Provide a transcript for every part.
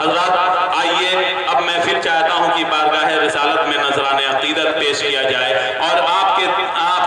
حضرات آئیے اب میں پھر چاہتا ہوں کہ بارگاہ رسالت میں نذران عقیدت پیش کیا جائے اور آپ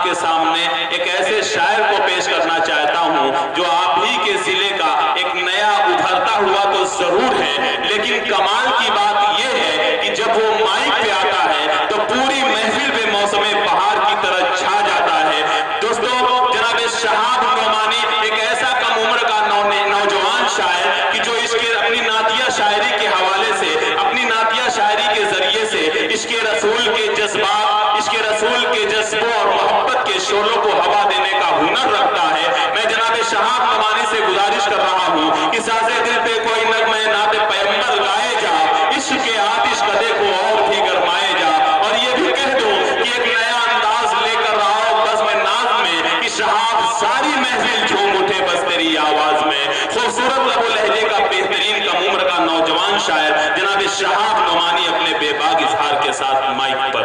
کے سامنے ایک ایسے شاعر کو پیش کرنا چاہتا ہوں جو آپ ہی کے ضلع کا ایک نیا ابھرتا ہوا تو ضرور ہے، لیکن کمال کی بات یہ ہے کہ جب وہ مائک پہ آتا ہے تو پوری محفل پہ موسم بہار کی طرح چھا جاتا ہے۔ دوستو جناب شہاب نعمانی ایک ایسا کم عمر کا نوجوان شاعر کہ جو اپنی نعتیہ شاعری کے حوالے سے، اپنی نعتیہ شاعری کے ذریعے سے عشق رسول کے جذبات، عشق رسول کے جذبوں اور محبت کے شعلوں کو ہوا دینے کا ہنر رکھتا ہے۔ میں جناب شہاب نعمانی سے گزارش کر رہا ہوں کہ ساز دل پہ کوئی نغمہ نعت پیغمبر گائے جا، عشق کے آتش قدے کو اور بھی گرمائے جا، اور یہ بھی کہہ دوں کہ ایک نیا انداز لے کر رہا بزم ناز میں کہ شہاب ساری محفل جھوم اٹھے بس تیری آواز میں۔ خوبصورت لب و لہجے کا بہترین کم عمر کا نوجوان شاعر جناب شہاب نعمانی اپنے بے باک اظہار کے ساتھ مائک پر۔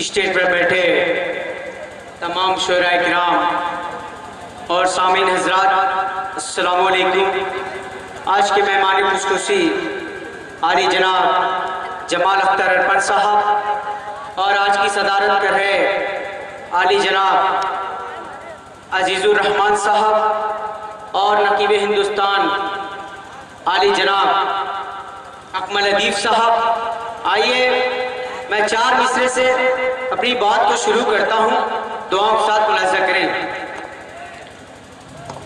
اسٹیج پر بیٹھے تمام شعراء کرام اور سامعین حضرات السلام علیکم۔ آج کے مہمان خصوصی عالی جناب جمال اختر ارپن صاحب اور آج کی صدارت کر رہے عالی جناب عزیز الرحمان صاحب اور نقیب ہندوستان عالی جناب اکمل ادیب صاحب۔ آئیے میں 4 مصرے سے اپنی بات کو شروع کرتا ہوں، دعاؤں کے ساتھ ملاحظہ کریں۔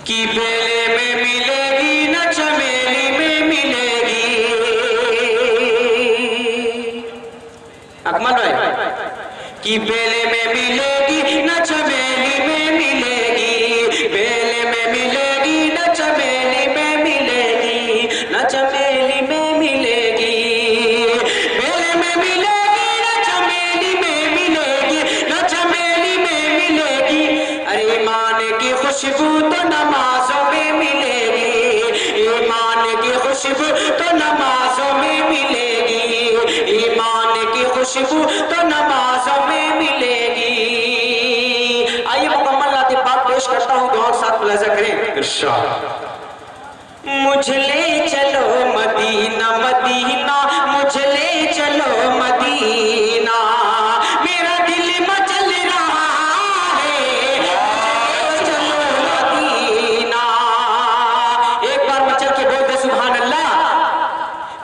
کی بیلے میں ملے گی نہ چمیلی میں ملے گی، اکمل بھائی، کی بیلے میں ملے گی نہ چمیلی میں ملے گی، بیلے میں ملے گی نہ چمیلی میں ملے گی، نہ چمیلی میں ملے گی، بیلے میں ملے گی نہ چمیلی میں ملے گی، نہ چمیلی میں ملے گی، ارے ایمان کی خوشبو تو نمازوں میں ملے گی، ایمان کی خوشبو تو نمازوں میں ملے گی، ایمان کی خوشبو تو نمازوں میں ملے گی۔ آئیے مکمل نعت پاک پیش کرتا ہوں، دعا کے ساتھ ملاحظہ کریں۔ ارشاد۔ مجھ لے چلو مدینہ مدینہ، مجھ لے چلو مدینہ، میرا دل مچل رہا ہے، مجھ لے چلو مدینہ۔ ایک بار مچل کے بول دے سبحان اللہ،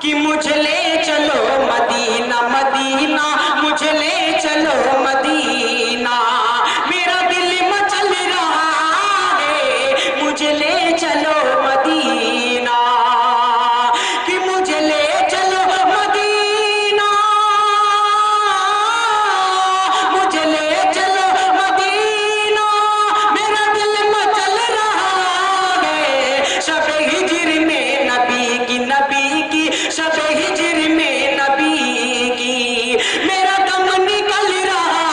کہ مجھ لے چلو مدینہ مدینہ، مجھ لے چلو مدینہ، میرا دل مچل رہا ہے، مجھ لے چلو مدینہ، کہ مجھ لے چلو مدینہ، مجھ لے چلو مدینہ، میرا دل مچل رہا ہے، شب ہجر میں نبی کی شب ہجر میں نبی کی، میرا دم نکل رہا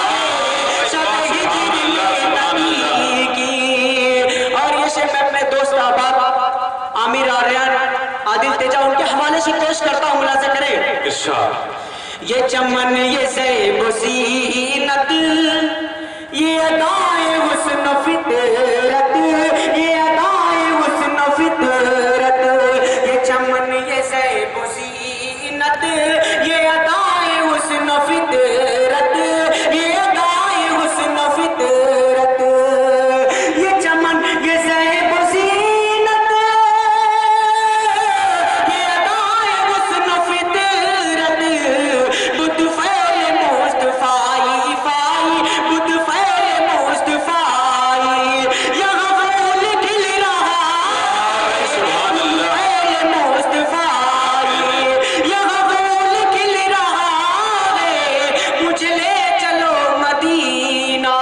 ہے، شب ہجر میں نبی کی۔ اور یہ شعر میں اپنے دوست احباب عامر آریان، عادل تیجا، ان کے حوالے سے پیش کرتا ہوں، ملاحظہ کریں۔ ارشاد۔ یہ چمن یہ زیب و زینت، یہ ادائے حسن و فطرت، یہ ادائے حسن و فطرت، یہ چمن یہ زیب و زینت، یہ ادائے حسن و فطرت، یہ ادائے حسن و فطرت، یہ چمن یہ زیب و زینت، یہ ادائے حسن و فطرت، بدھ فعل مصطفی فائی، بدھ فعل مصطفی، یہاں پھول کھل رہا ہے، بدھ فعل مصطفی، یہاں پھول کھل رہا ہے، مجھ لے چلو مدینہ،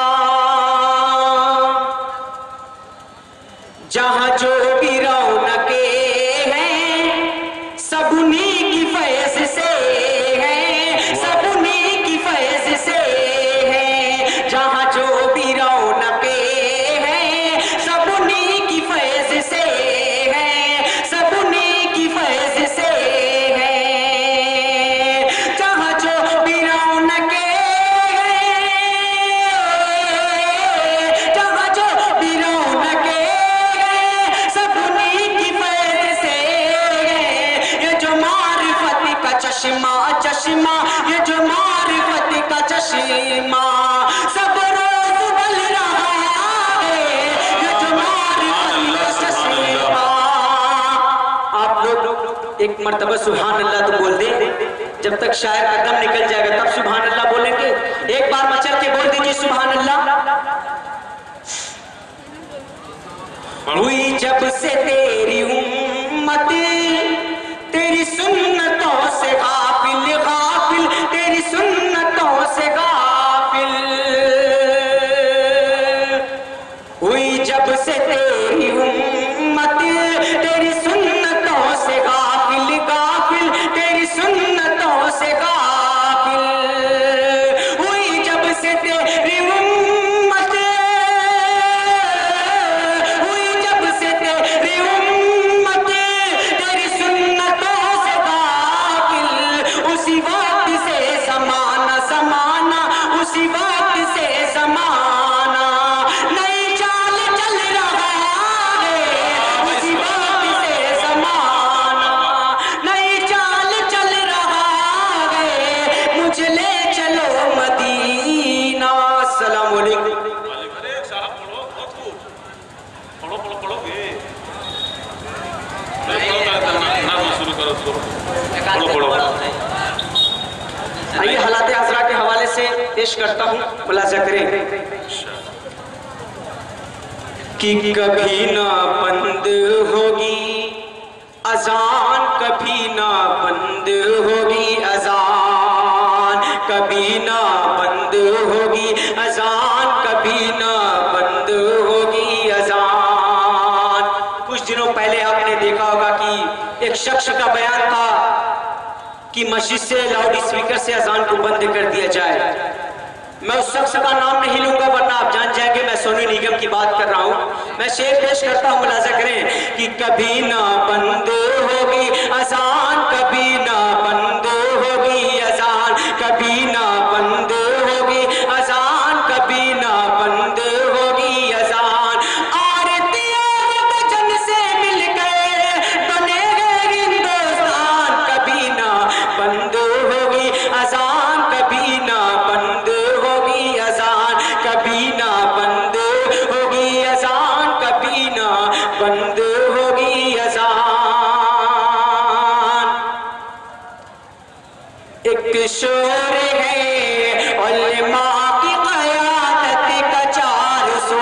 جہاں جو بھی رونقیں ہیں سب انہی کی فیض سے ہیں، سب انہی کی فیض سے ہیں، جہاں جو بھی رونقیں ہیں سب انہی کی فیض سے ہیں، سب انہی کی فیض سے ہیں، جہاں جو بھی رونقیں ہیں، جہاں جو بھی رونقیں ہیں، ایک مرتبہ سبحان اللہ تو بول دیں، جب تک شاعر کا دم نکل جائے گا تب سبحان اللہ بولیں گے. ایک بار مچل کے بول دیجیے سبحان اللہ. ہوئی جب سے تیری امت تیری سنتوں سے غافل غافل، تیری سنتوں سے غافل. ہوئی جب سے تیری امت تیری سنتوں سے غافل غافل، تیری سنتوں سے غافل. ہوئی جب سے تیری امت، ہوئی جب سے تیری امت تیری سنتوں سے غافل. اسی وقت سے زمانہ زمانہ، اسی وقت سے زمانہ نئی چال چل رہا ہے. اسی وقت سے زمانہ نئی چال چل رہا ہے. مجھ لے چلو مدینہ. السلام علیکم. آئیے حالات حضرات کے حوالے سے پیش کرتا ہوں، ملاحظہ کریں کہ کبھی نہ بند ہوگی اذان، کبھی نہ بند ہوگی اذان، کبھی نہ بند ہوگی اذان، کبھی نہ بند ہوگی اذان. کچھ دنوں پہلے آپ نے دیکھا ہوگا کہ ایک شخص کا بیان تھا کہ مسجد سے لاؤڈ اسپیکر سے اذان کو بند کر دیا جائے. میں اس شخص کا نام نہیں لوں گا ورنہ آپ جان جائیں گے میں سونو نگم کی بات کر رہا ہوں. میں شعر پیش کرتا ہوں، ملاحظہ کریں کہ کبھی نہ بند ہوگی اذان، کبھی نہ بند ہوگی اذان، کبھی نہ بند ہوگی اذان، کبھی نہ بند ہوگی اذان. آرتی اور بجن سے مل گئے بنے گئے ہندوستان. کبھی نہ بند ہوگی اذان، کبھی نہ بند ہوگی اذان، کبھی نہ بند ہوگی اذان، کبھی نہ بند ہوگی اذان. ایک شور ہے علماء کی قیادت کا 400،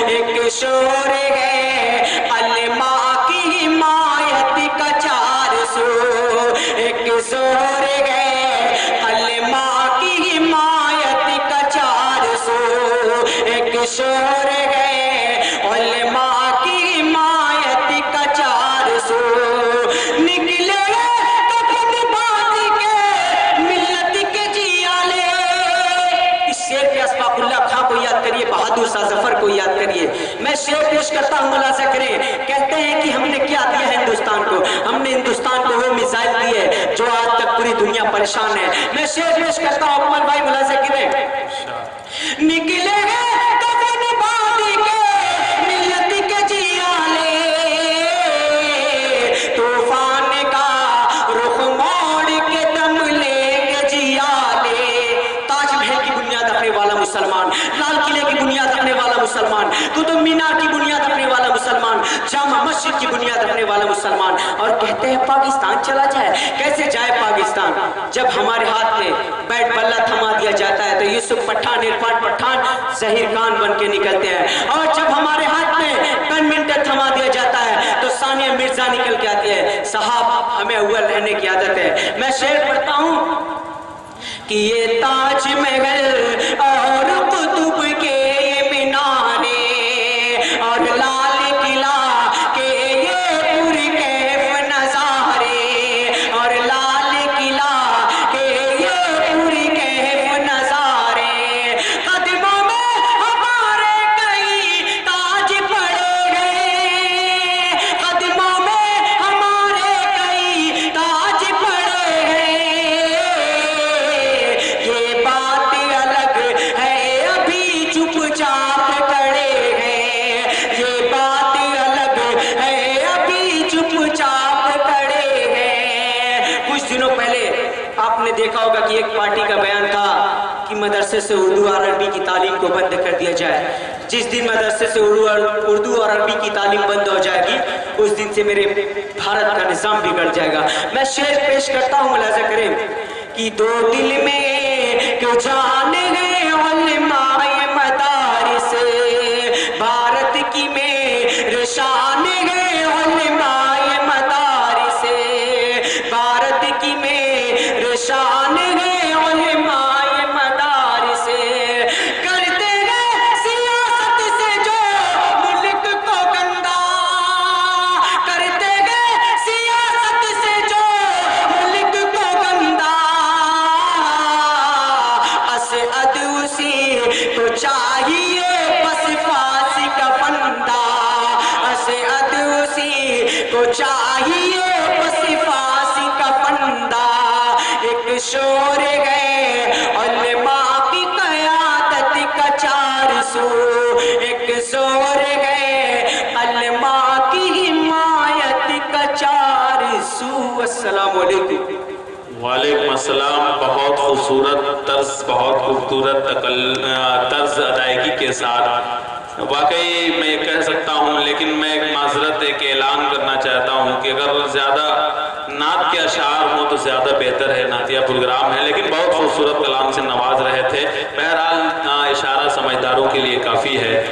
ایک شور ہے علماء کی حمایت کا 400، ایک شور ہے علماء کی حمایت کا 400، ایک شور ہے علماء کی حمایت کا 400. نکلے بہادر شاہ ظفر کو یاد کریے. میں شعر پیش کرتا ہوں، ملاحظہ کریں. کہتے ہیں کہ ہم نے کیا دیا ہے ہندوستان کو؟ ہم نے ہندوستان کو وہ میزائل دیے جو آج تک پوری دنیا پریشان ہے. میں شعر پیش کرتا ہوں، اکمل بھائی ملاحظہ کریں. نکلے گئے کفن بادی کے ملت کے جیالے، طوفان کا رخ موڑ کے دم لیں گے جیالے. تاج محل کی بنیاد رکھنے والا مسلمان، لال قلعے کی بنیاد رکھنے والا مسلمان، قطب مینار کی بنیاد رکھنے والا مسلمان، جامع مسجد کی بنیاد رکھنے والا مسلمان. اور کہتے ہیں پاکستان چلا جائے. کیسے جائے پاکستان جب ہمارے ہاتھ میں بیٹ بلہ تھما دیا جاتا ہے تو یوسف پٹھان، عرفان پٹھان ظہیر خان بن کے نکلتے ہیں، اور جب ہمارے ہاتھ میں بیڈمنٹن تھما دیا جاتا ہے تو ثانیہ مرزا نکل کے آتی ہے. صاحب ہمیں اول رہنے کی عادت ہے. میں شعر پڑھتا ہوں کہ یہ تاج محل اور قطب کے یہ مینارے اور لال قلعہ کے یہ پرکیف نظارے، اور لال قلعہ کے یہ پرکیف نظارے. قدموں میں ہمارے کئی تاج پڑے گئے، قدموں میں ہمارے کئی تاج پڑے گئے. یہ بات الگ ہے ابھی چپ چاپ کڑے ہیں، یہ بات الگ ہے ابھی چپ چاپ کڑے ہیں. کچھ دنوں پہلے آپ نے دیکھا ہوگا کہ ایک پارٹی کا بیان تھا کہ مدرسے سے اردو عربی کی تعلیم کو بند کر دیا جائے. جس دن مدرسے سے اردو اور عربی کی تعلیم بند ہو جائے گی اس دن سے میرے بھارت کا نظام بگڑ جائے گا. میں شعر پیش کرتا ہوں, ملاحظہ کریں کہ دو دل میں کیوں جان گئے علماء مدارس, بھارت کی میرے شان گئے علماء مدارس, بھارت کی میرے شان گئے علماء مدارس, کرتے گئے سیاست سے جو ملک کو گندا, کرتے گئے سیاست سے جو ملک کو گندا, اسعد اسی کو چاہیے بس پھانسی کا پھندا, اسعد اسی کو چاہیے بس پھانسی کا پھندا. ایک شور گئے علماء کی قیادت کا 400, ایک شور گئے علماء کی حمایت کا 400. السلام علیکم. وعلیکم السلام. بہت خوبصورت طرز, بہت خوبصورت طرز ادائیگی کے ساتھ. واقعی میں یہ کہہ سکتا ہوں, لیکن میں ایک معذرت ایک اعلان کرنا چاہتا ہوں کہ اگر زیادہ نعت کے اشعار ہوں تو زیادہ بہتر ہے, نعتیہ پروگرام ہے, لیکن بہت خوبصورت کلام سے نواز رہے تھے. بہرحال اشارہ سمجھداروں کے لیے کافی ہے.